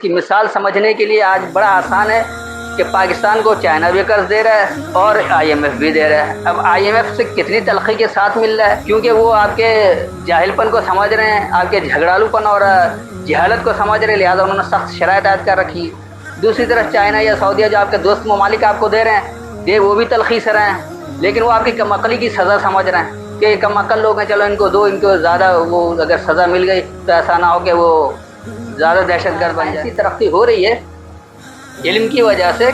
کی مثال سمجھنے کے لیے آج بڑا آسان ہے کہ پاکستان کو چائنا بھی قرض دے رہا ہے اور IMF بھی دے رہا ہے۔ اب IMF سے کتنی تلخی کے ساتھ مل رہا ہے، کیونکہ وہ آپ کے جاہل پن کو سمجھ رہے ہیں، آپ کے جھگڑالو پن اور جہالت کو سمجھ رہے ہیں، لہٰذا انہوں نے سخت شرائط عائد کر رکی۔ دوسری طرف چائنا یا سعودیہ جو آپ کے دوست ممالک آپ کو دے رہے ہیں، وہ بھی تلخی سے رہے ہیں، لیکن وہ آپ کی کم عقلی کی سزا سمجھ رہے ہیں کہ کم عقل لوگ ہیں، چلو ان کو دو، ان کو زیادہ وہ اگر سزا مل گئی تو ایسا نہ ہو کہ وہ زیادہ دہشت گرد بن جائے۔ ایسی ترقی ہو رہی ہے علم کی وجہ سے،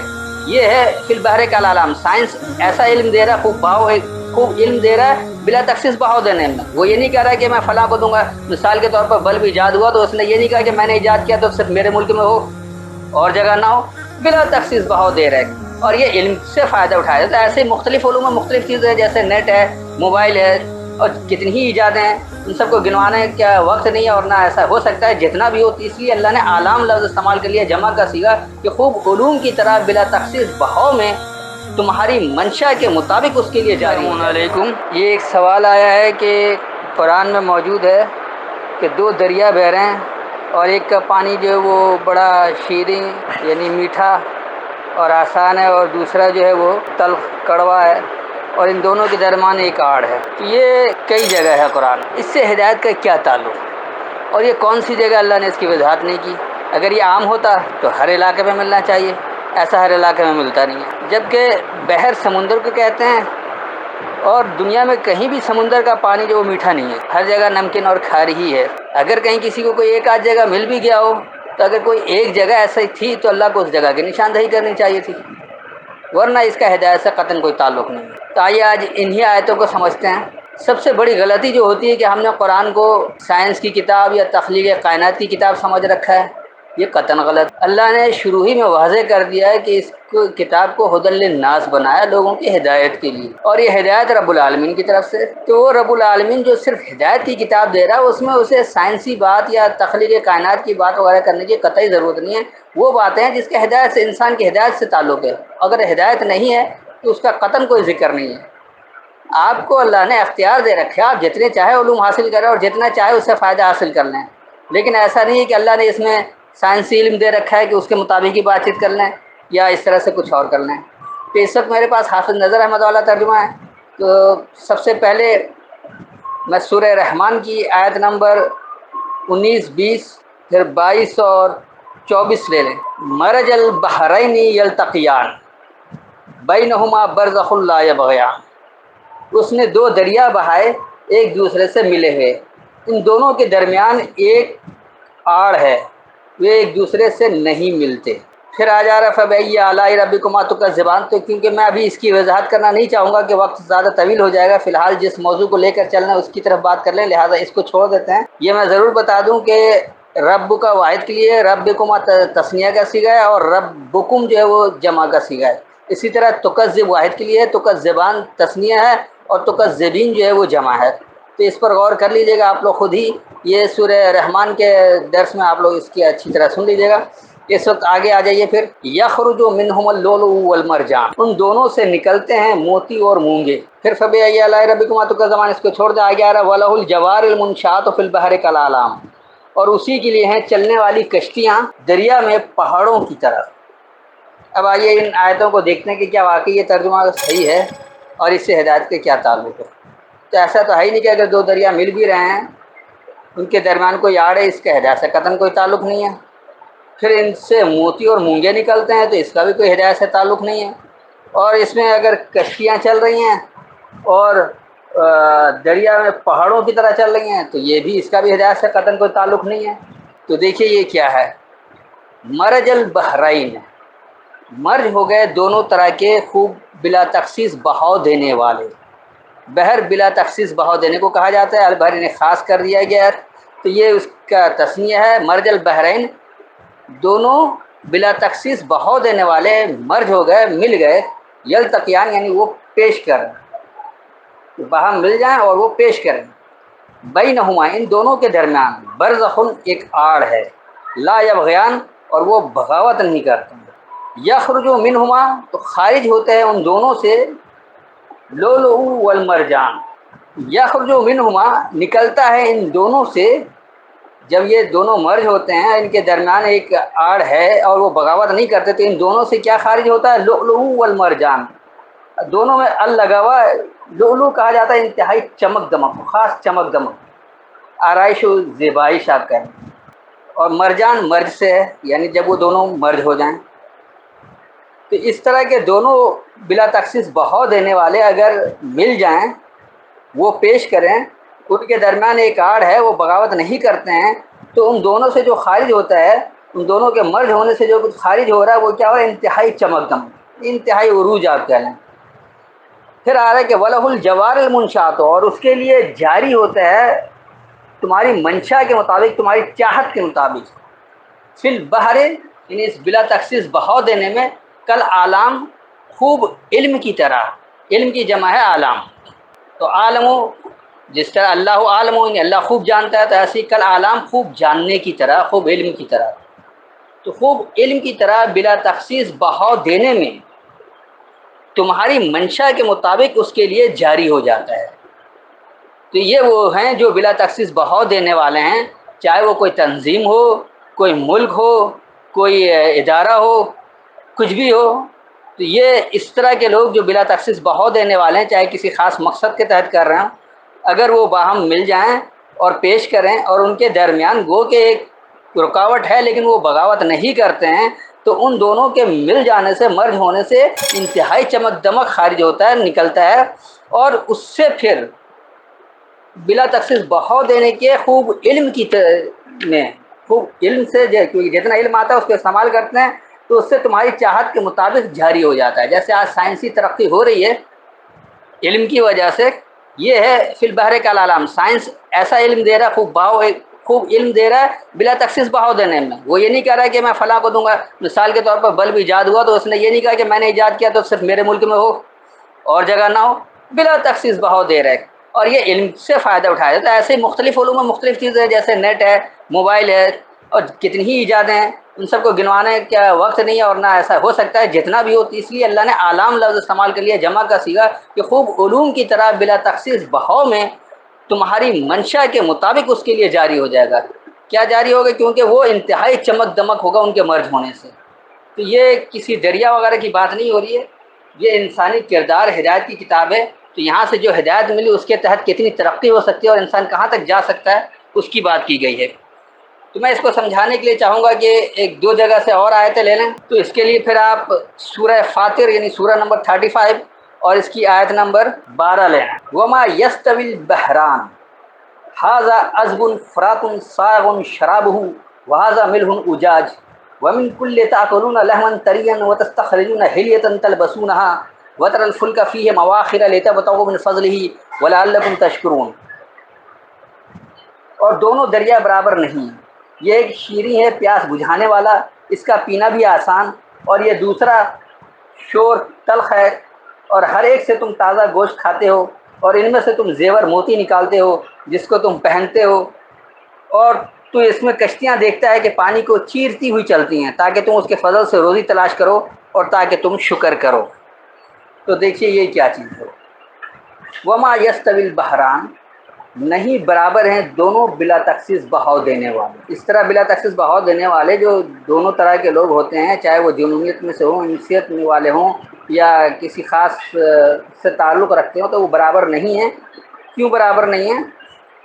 یہ ہے فی البحر کالعلام، سائنس ایسا علم دے رہا ہے، خوب علم دے رہا ہے بلا تخصیص بہاؤ دینے میں۔ وہ یہ نہیں کہہ رہا ہے کہ میں فلاں کو دوں گا۔ مثال کے طور پر بلب ایجاد ہوا تو اس نے یہ نہیں کہا کہ میں نے ایجاد کیا تو صرف میرے ملک میں ہو اور جگہ نہ ہو، بلا تخصیص بہاؤ دے رہا ہے اور یہ علم سے فائدہ اٹھایا جاتا ہے۔ ایسے مختلف علوم میں مختلف چیزیں ہیں، جیسے نیٹ ہے، موبائل ہے اور کتنی ہی ایجادیں ہیں، ان سب کو گنوانے کا وقت نہیں ہے اور نہ ایسا ہو سکتا ہے جتنا بھی ہو۔ اس لیے اللہ نے عالم لفظ استعمال کر لیا جمع کا صیغہ کہ خوب علوم کی طرح بلا تخصیص بہاؤ میں تمہاری منشا کے مطابق اس کے لیے جاری۔ السلام علیکم۔ یہ ایک سوال آیا ہے کہ قرآن میں موجود ہے کہ دو دریا بہہ رہے ہیں اور ایک کا پانی جو ہے وہ بڑا شیریں یعنی میٹھا اور آسان ہے اور دوسرا جو ہے وہ تلخ کڑوا ہے اور ان دونوں کے درمیان ایک آڑ ہے۔ یہ کئی جگہ ہے قرآن، اس سے ہدایت کا کیا تعلق اور یہ کون سی جگہ اللہ نے اس کی وضاحت نہیں کی؟ اگر یہ عام ہوتا تو ہر علاقے میں ملنا چاہیے، ایسا ہر علاقے میں ملتا نہیں ہے، جبکہ بحر سمندر کو کہتے ہیں اور دنیا میں کہیں بھی سمندر کا پانی جو وہ میٹھا نہیں ہے، ہر جگہ نمکین اور کھاری ہی ہے۔ اگر کہیں کسی کو کوئی ایک آدھ جگہ مل بھی گیا ہو تو اگر کوئی ایک جگہ ایسی تھی تو اللہ کو اس جگہ کی نشاندہی کرنی چاہیے تھی، ورنہ اس کا ہدایت سے قطعاً کوئی تعلق نہیں ہے۔ تو آئیے آج انہی آیتوں کو سمجھتے ہیں۔ سب سے بڑی غلطی جو ہوتی ہے کہ ہم نے قرآن کو سائنس کی کتاب یا تخلیق کائنات کی کتاب سمجھ رکھا ہے، یہ قطعاً غلط۔ اللہ نے شروع ہی میں واضح کر دیا ہے کہ اس کتاب کو ہدی للناس بنایا، لوگوں کی ہدایت کے لیے، اور یہ ہدایت رب العالمین کی طرف سے۔ تو وہ رب العالمین جو صرف ہدایت کی کتاب دے رہا ہے، اس میں اسے سائنسی بات یا تخلیق کائنات کی بات وغیرہ کرنے کی قطعی ضرورت نہیں ہے۔ وہ باتیں ہیں جس کے ہدایت سے، انسان کی ہدایت سے تعلق ہے، اگر ہدایت نہیں ہے تو اس کا قطعاً کوئی ذکر نہیں ہے۔ آپ کو اللہ نے اختیار دے رکھا ہے، آپ جتنے چاہے علوم حاصل کریں اور جتنا چاہے اس سے فائدہ حاصل کر لیں، لیکن ایسا نہیں ہے کہ اللہ نے اس میں سائنسی علم دے رکھا ہے کہ اس کے مطابق ہی بات چیت کر لیں یا اس طرح سے کچھ اور کر لیں۔ تو اس وقت میرے پاس حافظ نظر احمد والا ترجمہ ہے، تو سب سے پہلے میں سورہ رحمان کی آیت نمبر 19، 20، پھر 22 اور 24 لے لیں۔ مرج البحرین یلتقیان بینہما برزخ لا یبغیان، اس نے دو دریا بہائے ایک دوسرے سے ملے ہوئے، ان دونوں کے درمیان ایک آڑ ہے، وہ ایک دوسرے سے نہیں ملتے۔ پھر آ جا رہا فبأي آلاء ربكما تكذبان، تو کیونکہ میں ابھی اس کی وضاحت کرنا نہیں چاہوں گا کہ وقت زیادہ طویل ہو جائے گا، فی الحال جس موضوع کو لے کر چلنا ہے اس کی طرف بات کر لیں، لہٰذا اس کو چھوڑ دیتے ہیں۔ یہ میں ضرور بتا دوں کہ رب کا واحد کے لیے ربکما تثنیہ کا صیغہ ہے اور ربکم جو ہے وہ جمع کا صیغہ ہے۔ اسی طرح تکذب واحد کے لیے ہے، تکذبان تثنیہ ہے اور تکذبین جو ہے وہ جمع ہے۔ تو اس پر غور کر لیجئے گا آپ لوگ خود ہی، یہ سورہ رحمان کے درس میں آپ لوگ اس کی اچھی طرح سن لیجئے گا۔ اس وقت آگے آ جائیے پھر، یخرج منہم اللؤلؤ والمرجان، ان دونوں سے نکلتے ہیں موتی اور مونگے۔ پھر فبأي آلاء ربكما تكذبان، اس کو چھوڑ دیں، آگے آ رہا وَلَهُ الجوار المنشآت فی البحر کالأعلام، اور اسی کے لیے ہیں چلنے والی کشتیاں دریا میں پہاڑوں کی طرح۔ اب آئیے ان آیتوں کو دیکھتے ہیں کہ کیا واقعی یہ ترجمہ صحیح ہے اور اس سے ہدایت کے کیا تعلق ہے۔ تو ایسا تو ہے ہی نہیں کہ اگر دو دریا مل بھی رہے ہیں ان کے درمیان کوئی آڑ ہے، اس کا ہدایت سے قطعاً کوئی تعلق نہیں ہے۔ پھر ان سے موتی اور مونگے نکلتے ہیں تو اس کا بھی کوئی ہدایت سے تعلق نہیں ہے۔ اور اس میں اگر کشتیاں چل رہی ہیں اور دریا میں پہاڑوں کی طرح چل رہی ہیں تو یہ بھی، اس کا بھی ہدایت سے قطعاً کوئی تعلق نہیں ہے۔ تو دیکھیے یہ کیا ہے، مرج البحرین، مرج ہو گئے دونوں طرح کے خوب بلا تخصیص بہاؤ دینے والے۔ بحر بلا تخصیص بہاؤ دینے کو کہا جاتا ہے، البحر نے خاص کر دیا گیا ہے، تو یہ اس کا تثنیہ ہے۔ مرج البحرین، دونوں بلا تخصیص بہاؤ دینے والے مرج ہو گئے، مل گئے، یلتقیان یعنی وہ پیش کریں، باہم مل جائیں اور وہ پیش کریں، بینہما ان دونوں کے درمیان، برزخ ایک آڑ ہے، لا یبغیان اور وہ بغاوت نہیں کرتے ہیں، یخرج منہما تو خارج ہوتے ہیں ان دونوں سے، لؤلؤ والمرجان، یخرج منہما نکلتا ہے ان دونوں سے، جب یہ دونوں مرج ہوتے ہیں، ان کے درمیان ایک آڑ ہے اور وہ بغاوت نہیں کرتے، تو ان دونوں سے کیا خارج ہوتا ہے؟ لؤلؤ والمرجان، دونوں میں ال لگا ہوا ہے۔ لؤلؤ کہا جاتا ہے انتہائی چمک دمک، خاص چمک دمک، آرائش و زیبائش آپ کہیں، اور مرجان مرج سے ہے، یعنی جب وہ دونوں مرج ہو جائیں۔ تو اس طرح کے دونوں بلا تخصیص بہاؤ دینے والے اگر مل جائیں، وہ پیش کریں، ان کے درمیان ایک آڑ ہے، وہ بغاوت نہیں کرتے ہیں، تو ان دونوں سے جو خارج ہوتا ہے، ان دونوں کے مرج ہونے سے جو کچھ خارج ہو رہا ہے، وہ کیا ہو رہا ہے؟ انتہائی چمک دمک، انتہائی عروج آپ کہہ لیں۔ پھر آ رہا ہے کہ وَلَهُ الْجَوَارِ الْمُنشَآتُ، اور اس کے لیے جاری ہوتا ہے تمہاری منشا کے مطابق، تمہاری چاہت کے مطابق، فی البحر، یعنی اس بلا تخصیص بہاؤ دینے میں، کل عالم، خوب علم کی طرح، علم کی جمع ہے عالم، تو عالم جس طرح اللہ عالم، یعنی اللہ خوب جانتا ہے، تو ایسی کل عالم، خوب جاننے کی طرح، خوب علم کی طرح، تو خوب علم کی طرح بلا تخصیص بہاؤ دینے میں تمہاری منشا کے مطابق اس کے لیے جاری ہو جاتا ہے۔ تو یہ وہ ہیں جو بلا تخصیص بہاؤ دینے والے ہیں، چاہے وہ کوئی تنظیم ہو، کوئی ملک ہو، کوئی ادارہ ہو، کچھ بھی ہو، تو یہ اس طرح کے لوگ جو بلا تخصیص بہاؤ دینے والے ہیں، چاہے کسی خاص مقصد کے تحت کر رہے ہوں، اگر وہ باہم مل جائیں اور پیش کریں، اور ان کے درمیان گو کہ ایک رکاوٹ ہے لیکن وہ بغاوت نہیں کرتے ہیں، تو ان دونوں کے مل جانے سے، مرج ہونے سے انتہائی چمک دمک خارج ہوتا ہے، نکلتا ہے، اور اس سے پھر بلا تخصیص بہاؤ دینے کے خوب علم کی میں، خوب علم سے جتنا علم آتا ہے اس کو استعمال کرتے ہیں، تو اس سے تمہاری چاہت کے مطابق جاری ہو جاتا ہے۔ جیسے آج سائنسی ترقی ہو رہی ہے علم کی وجہ سے، یہ ہے فی البحر کالعلم، سائنس ایسا علم دے رہا ہے، خوب علم دے رہا ہے بلا تخصیص بہاؤ دینے میں۔ وہ یہ نہیں کہہ رہا ہے کہ میں فلاں کو دوں گا، مثال کے طور پر بلب ایجاد ہوا تو اس نے یہ نہیں کہا کہ میں نے ایجاد کیا تو صرف میرے ملک میں ہو اور جگہ نہ ہو، بلا تخصیص بہاؤ دے رہا ہے، اور یہ علم سے فائدہ اٹھایا جاتا ہے۔ ایسے ہی مختلف علوم میں مختلف چیزیں ہیں، جیسے نیٹ ہے، موبائل ہے، اور کتنی ہی ایجادیں ہیں، ان سب کو گنوانے کا وقت نہیں ہے، اور نہ ایسا ہو سکتا ہے جتنا بھی ہو، اس لیے اللہ نے عالم لفظ استعمال کر لیا، جمع کا صیغہ، کہ خوب علوم کی طرح بلا تخصیص بہاؤ میں تمہاری منشا کے مطابق اس کے لیے جاری ہو جائے گا۔ کیا جاری ہوگا؟ کیونکہ وہ انتہائی چمک دمک ہوگا ان کے مرج ہونے سے۔ تو یہ کسی دریا وغیرہ کی بات نہیں ہو رہی ہے، یہ انسانی کردار ہدایت کی کتاب ہے۔ تو یہاں سے جو ہدایت ملی اس کے تحت کتنی ترقی ہو سکتی ہے اور انسان کہاں تک جا سکتا ہے، اس کی بات کی گئی ہے۔ تو میں اس کو سمجھانے کے لیے چاہوں گا کہ ایک دو جگہ سے اور آیتیں لے لیں۔ تو اس کے لیے پھر آپ سورہ فاطر، یعنی سورہ نمبر 35 اور اس کی آیت نمبر 12 لیں۔ وما یستوی البحران ھذا عذب فرات صاغ شرابہ وھذا ملح اجاج ومن كل تأكلون لحما طريا وتستخرجون حلية تلبسونها وترى الفلك فيه مواخر لتبتغوا من فضله ولعلكم تشكرون۔ اور دونوں دریا برابر نہیں، یہ ایک شیریں ہے پیاس بجھانے والا، اس کا پینا بھی آسان، اور یہ دوسرا شور تلخ ہے، اور ہر ایک سے تم تازہ گوشت کھاتے ہو، اور ان میں سے تم زیور موتی نکالتے ہو جس کو تم پہنتے ہو، اور تو اس میں کشتیاں دیکھتا ہے کہ پانی کو چیرتی ہوئی چلتی ہیں، تاکہ تم اس کے فضل سے روزی تلاش کرو اور تاکہ تم شکر کرو۔ تو دیکھیے یہ کیا چیز ہے، وما یستوی البحران، نہیں برابر ہیں دونوں بلا تخصیص بہاؤ دینے والے۔ اس طرح بلا تخصیص بہاؤ دینے والے جو دونوں طرح کے لوگ ہوتے ہیں، چاہے وہ جنونیت میں سے ہوں، انسیت والے ہوں، یا کسی خاص سے تعلق رکھتے ہوں، تو وہ برابر نہیں ہیں۔ کیوں برابر نہیں ہیں؟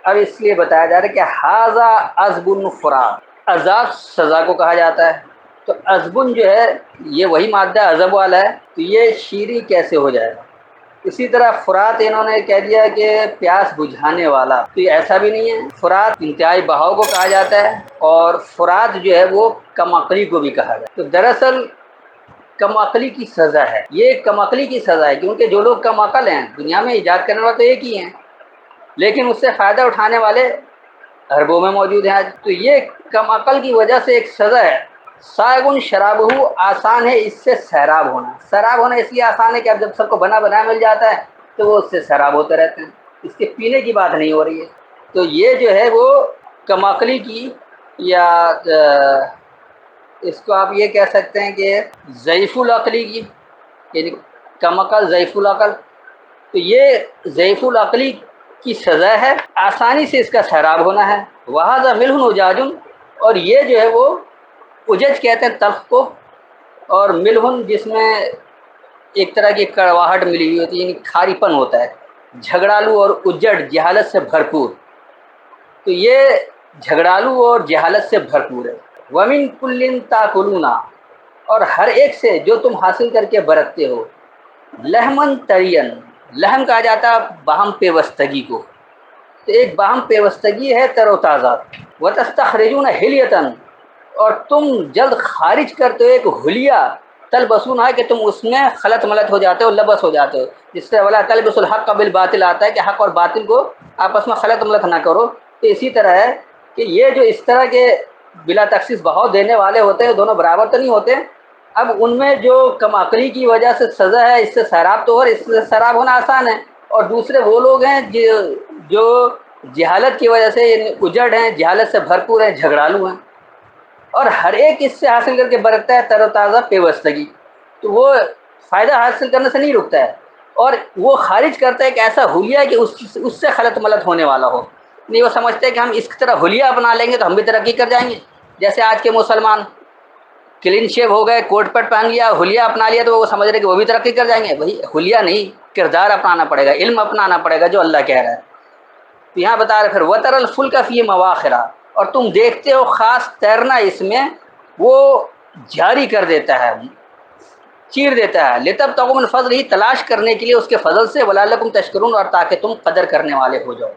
اب اس لیے بتایا جا رہا ہے کہ ھذا عذب فرات، عذاب سزا کو کہا جاتا ہے، تو عذبن جو ہے یہ وہی مادہ عذب والا ہے، تو یہ شیریں کیسے ہو جائے گا؟ اسی طرح فرات انہوں نے کہہ دیا کہ پیاس بجھانے والا، تو یہ ایسا بھی نہیں ہے۔ فرات انتہائی بہاؤ کو کہا جاتا ہے، اور فرات جو ہے وہ کم عقلی کو بھی کہا جاتا ہے۔ تو دراصل کم عقلی کی سزا ہے، یہ کم عقلی کی سزا ہے، کیونکہ جو لوگ کم عقل ہیں دنیا میں ایجاد کرنے والے تو ایک ہی ہیں، لیکن اس سے فائدہ اٹھانے والے اربوں میں موجود ہیں آج۔ تو یہ کم عقل کی وجہ سے ایک سزا ہے۔ سائغن شرابہ، آسان ہے اس سے سیراب ہونا۔ سیراب ہونا اس لیے آسان ہے کہ اب جب سب کو بنا بنایا مل جاتا ہے تو وہ اس سے سیراب ہوتے رہتے ہیں، اس کے پینے کی بات نہیں ہو رہی ہے۔ تو یہ جو ہے وہ کم عقلی کی، یا اس کو آپ یہ کہہ سکتے ہیں کہ ضعیف العقلی کی، یعنی کم عقل ضعیف العقل۔ تو یہ ضعیف العقلی کی سزا ہے، آسانی سے اس کا سیراب ہونا ہے۔ وہذا ملح اجاج، اور یہ جو ہے وہ اجج کہتے ہیں تلخ کو، اور ملح جس میں ایک طرح کی کڑواہٹ ملی ہوئی ہوتی ہے، یعنی کھاری پن ہوتا ہے، جھگڑالو اور اجڑ جہالت سے بھرپور، تو یہ جھگڑالو اور جہالت سے بھرپور ہے۔ ومن کل تاکلون، اور ہر ایک سے جو تم حاصل کر کے برتتے ہو، لحمن ترین، لحم کہا جاتا ہے باہم پیوستگی کو، تو ایک باہم پیوستگی ہے تر و تازہ۔ وتستخرجون حلیتن، اور تم جلد خارج کرتے ہو ایک حلیہ، تلبسون ہے کہ تم اس میں خلط ملط ہو جاتے ہو، لبس ہو جاتے ہو، جس سے ولا تلبس الحق بالباطل آتا ہے کہ حق اور باطل کو آپس میں خلط ملط نہ کرو۔ تو اسی طرح ہے کہ یہ جو اس طرح کے بلا تخصیص بہاؤ دینے والے ہوتے ہیں، دونوں برابر تو نہیں ہوتے۔ اب ان میں جو کم عقلی کی وجہ سے سزا ہے، اس سے سیراب تو، اور اس سے سیراب ہونا آسان ہے، اور دوسرے وہ لوگ ہیں جو جہالت کی وجہ سے اجڑ ہیں، جہالت سے بھرپور ہیں، جھگڑالو ہیں، اور ہر ایک اس سے حاصل کر کے برتتا ہے تر و تازہ پیوستگی، تو وہ فائدہ حاصل کرنے سے نہیں رکتا ہے، اور وہ خارج کرتا ہے ایک ایسا حلیہ کہ اس سے خلط ملط ہونے والا ہو۔ نہیں، وہ سمجھتے ہیں کہ ہم اس طرح حلیہ اپنا لیں گے تو ہم بھی ترقی کر جائیں گے، جیسے آج کے مسلمان کلین شیو ہو گئے، کوٹ پٹ پہن لیا، حلیہ اپنا لیا، تو وہ سمجھ رہے کہ وہ بھی ترقی کر جائیں گے۔ بھائی حلیہ نہیں، کردار اپنانا پڑے گا، علم اپنانا پڑے گا جو اللہ کہہ رہا ہے۔ تو یہاں بتا رہے پھر وتر الفلک فی مواخرہ، اور تم دیکھتے ہو خاص تیرنا اس میں وہ جاری کر دیتا ہے، چیر دیتا ہے، لتبتغوا من فضلہ، تلاش کرنے کے لیے اس کے فضل سے، ولعلکم تشکرون، اور تاکہ تم قدر کرنے والے ہو جاؤ۔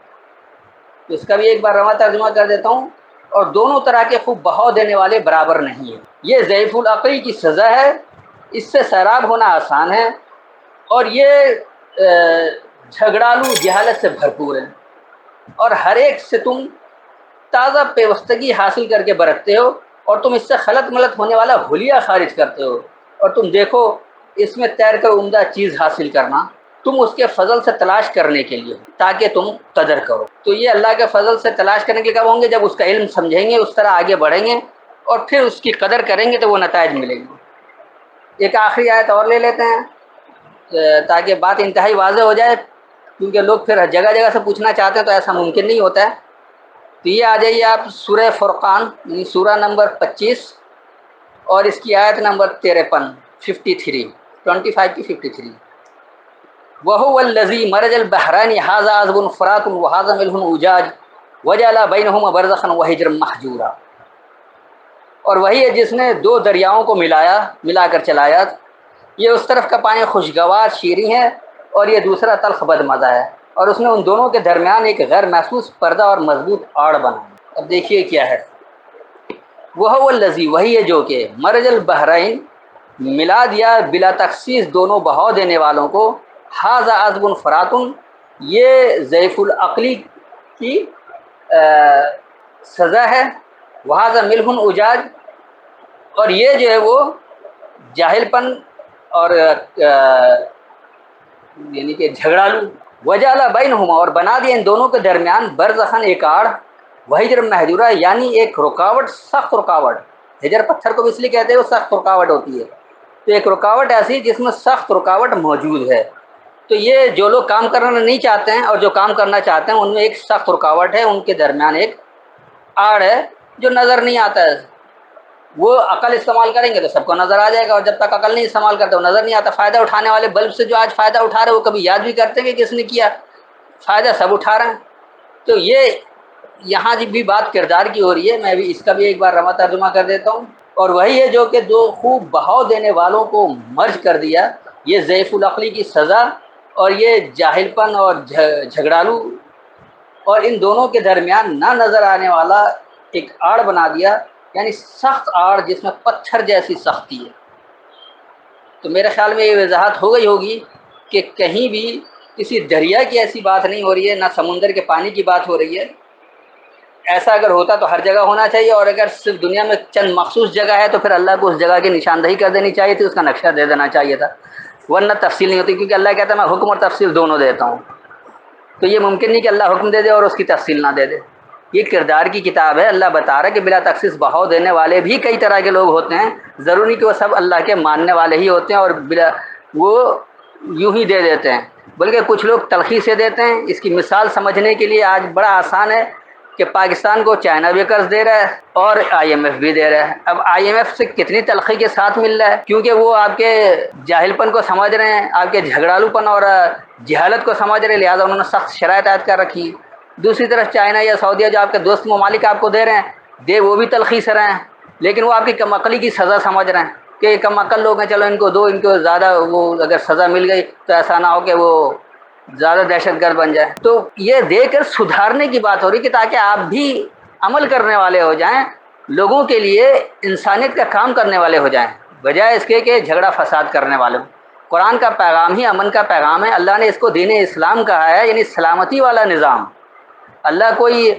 تو اس کا بھی ایک بار رواں ترجمہ کر دیتا ہوں، اور دونوں طرح کے خوب بہاؤ دینے والے برابر نہیں ہیں۔ یہ ضعیف العقلی کی سزا ہے، اس سے سیراب ہونا آسان ہے، اور یہ جھگڑالو جہالت سے بھرپور ہے، اور ہر ایک سے تم تازہ پیوستگی حاصل کر کے برتتے ہو، اور تم اس سے خلط ملط ہونے والا حلیہ خارج کرتے ہو، اور تم دیکھو اس میں تیر کر عمدہ چیز حاصل کرنا، تم اس کے فضل سے تلاش کرنے کے لیے، تاکہ تم قدر کرو۔ تو یہ اللہ کے فضل سے تلاش کرنے کے لیے کب ہوں گے؟ جب اس کا علم سمجھیں گے، اس طرح آگے بڑھیں گے، اور پھر اس کی قدر کریں گے تو وہ نتائج ملیں گے۔ ایک آخری آیت اور لے لیتے ہیں تاکہ بات انتہائی واضح ہو جائے، کیونکہ لوگ پھر جگہ جگہ سے پوچھنا چاہتے ہیں تو ایسا ممکن نہیں ہوتا ہے۔ تو یہ آ جائیے آپ سورہ فرقان، یعنی سورہ نمبر 25 اور اس کی آیت نمبر 53، 25 کی 53۔ وَهُوَ الَّذِي مَرَجَ الْبَحْرَيْنِ هَٰذَا عَذْبٌ فُرَاتٌ وَهَٰذَا مِلْحٌ أُجَاجٌ وَجَعَلَ بَيْنَهُمَا بَرْزَخًا وَحِجْرًا مَّحْجُورًا، اور وہی ہے جس نے دو دریاؤں کو ملا کر چلایا، یہ اس طرف کا پانی خوشگوار شیریں ہے، اور یہ دوسرا تلخ بد مزہ ہے، اور اس نے ان دونوں کے درمیان ایک غیر محسوس پردہ اور مضبوط آڑ بنایا۔ اب دیکھیے کیا ہے، وَهُوَ الَّذِي، وہی ہے جو کہ مرج البحرین، ملا دیا بلا تخصیص دونوں بہاؤ دینے والوں کو، ھذا عذب فرات، یہ ضعیف العقلی کی سزا ہے، وھذا ملح اجاج، اور یہ جو ہے وہ جاہل پن اور یعنی کہ جھگڑالو، وجعل بینہما، اور بنا دیا ان دونوں کے درمیان برزخن ایک آڑ، وحجر محجورہ، یعنی ایک رکاوٹ، سخت رکاوٹ۔ حجر پتھر کو بھی اس لیے کہتے ہیں وہ سخت رکاوٹ ہوتی ہے، تو ایک رکاوٹ ایسی جس میں سخت رکاوٹ موجود ہے۔ تو یہ جو لوگ کام کرنا نہیں چاہتے ہیں اور جو کام کرنا چاہتے ہیں ان میں ایک سخت رکاوٹ ہے، ان کے درمیان ایک آڑ ہے جو نظر نہیں آتا ہے۔ وہ عقل استعمال کریں گے تو سب کو نظر آ جائے گا، اور جب تک عقل نہیں استعمال کرتے وہ نظر نہیں آتا۔ فائدہ اٹھانے والے بلب سے جو آج فائدہ اٹھا رہے ہیں وہ کبھی یاد بھی کرتے ہیں کہ کس نے کیا؟ فائدہ سب اٹھا رہے ہیں۔ تو یہ یہاں بھی بات کردار کی ہو رہی ہے، میں بھی اس کا بھی ایک بار رواں ترجمہ کر دیتا ہوں، اور وہی ہے جو کہ دو خوب بہاؤ دینے والوں کو مرج کر دیا، یہ ضعیف العقلی کی سزا، اور یہ جاہل پن اور جھگڑالو، اور ان دونوں کے درمیان نہ نظر آنے والا ایک آڑ بنا دیا، یعنی سخت آڑ جس میں پتھر جیسی سختی ہے۔ تو میرے خیال میں یہ وضاحت ہو گئی ہوگی کہ کہیں بھی کسی دریا کی ایسی بات نہیں ہو رہی ہے، نہ سمندر کے پانی کی بات ہو رہی ہے۔ ایسا اگر ہوتا تو ہر جگہ ہونا چاہیے، اور اگر صرف دنیا میں چند مخصوص جگہ ہے تو پھر اللہ کو اس جگہ کی نشاندہی کر دینی چاہیے تھی، اس کا نقشہ دے دینا چاہیے تھا، ورنہ تفصیل نہیں ہوتی، کیونکہ اللہ کہتا ہے میں حکم اور تفصیل دونوں دیتا ہوں۔ تو یہ ممکن نہیں کہ اللہ حکم دے دے اور اس کی تفصیل نہ دے دے۔ یہ کردار کی کتاب ہے، اللہ بتا رہا ہے کہ بلا تخصیص بہاؤ دینے والے بھی کئی طرح کے لوگ ہوتے ہیں، ضروری کہ وہ سب اللہ کے ماننے والے ہی ہوتے ہیں، اور وہ یوں ہی دے دیتے ہیں۔ بلکہ کچھ لوگ تلخی سے دیتے ہیں۔ اس کی مثال سمجھنے کے لیے آج بڑا آسان ہے کہ پاکستان کو چائنا بھی قرض دے رہا ہے اور IMF بھی دے رہا ہے۔ اب IMF سے کتنی تلخی کے ساتھ مل رہا ہے، کیونکہ وہ آپ کے جاہل پن کو سمجھ رہے ہیں، آپ کے جھگڑالو پن اور جہالت کو سمجھ رہے ہیں، لہٰذا انہوں نے سخت شرائط عائد کر رکھی۔ دوسری طرف چائنا یا سعودیہ جو آپ کے دوست ممالک آپ کو دے رہے ہیں، وہ بھی تلخی سے رہے ہیں، لیکن وہ آپ کی کم عقلی کی سزا سمجھ رہے ہیں کہ یہ کم عقل لوگ ہیں، چلو ان کو دو، ان کو زیادہ وہ اگر سزا مل گئی تو ایسا نہ ہو کہ وہ زیادہ دہشت گرد بن جائے۔ تو یہ دیکھ کر سدھارنے کی بات ہو رہی کہ تاکہ آپ بھی عمل کرنے والے ہو جائیں، لوگوں کے لیے انسانیت کا کام کرنے والے ہو جائیں، بجائے اس کے کہ جھگڑا فساد کرنے والے ہوں۔ قرآن کا پیغام ہی امن کا پیغام ہے، اللہ نے اس کو دین اسلام کہا ہے، یعنی سلامتی والا نظام۔ اللہ کوئی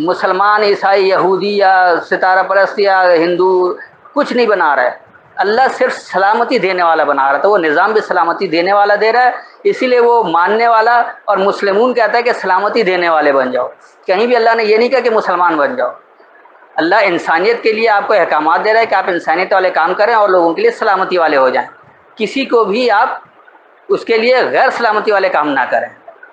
مسلمان، عیسائی، یہودی یا ستارہ پرست یا ہندو کچھ نہیں بنا رہا ہے، اللہ صرف سلامتی دینے والا بنا رہا ہے، تو وہ نظام بھی سلامتی دینے والا دے رہا ہے، اسی لیے وہ ماننے والا اور مسلمون کہتا ہے کہ سلامتی دینے والے بن جاؤ۔ کہیں بھی اللہ نے یہ نہیں کہا کہ مسلمان بن جاؤ۔ اللہ انسانیت کے لیے آپ کو احکامات دے رہا ہے کہ آپ انسانیت والے کام کریں اور لوگوں کے لیے سلامتی والے ہو جائیں۔ کسی کو بھی آپ اس کے لیے غیر سلامتی والے کام نہ کریں۔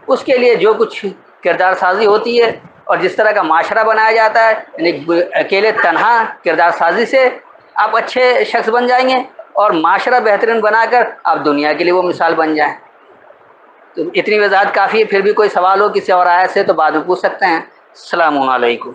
اس کے لیے جو کچھ کردار سازی ہوتی ہے اور جس طرح کا معاشرہ بنایا جاتا ہے، یعنی اکیلے تنہا کردار سازی سے آپ اچھے شخص بن جائیں گے اور معاشرہ بہترین بنا کر آپ دنیا کے لیے وہ مثال بن جائیں۔ تو اتنی وضاحت کافی ہے، پھر بھی کوئی سوال ہو کسی اور آیت سے تو بعد میں پوچھ سکتے ہیں۔ السلام علیکم۔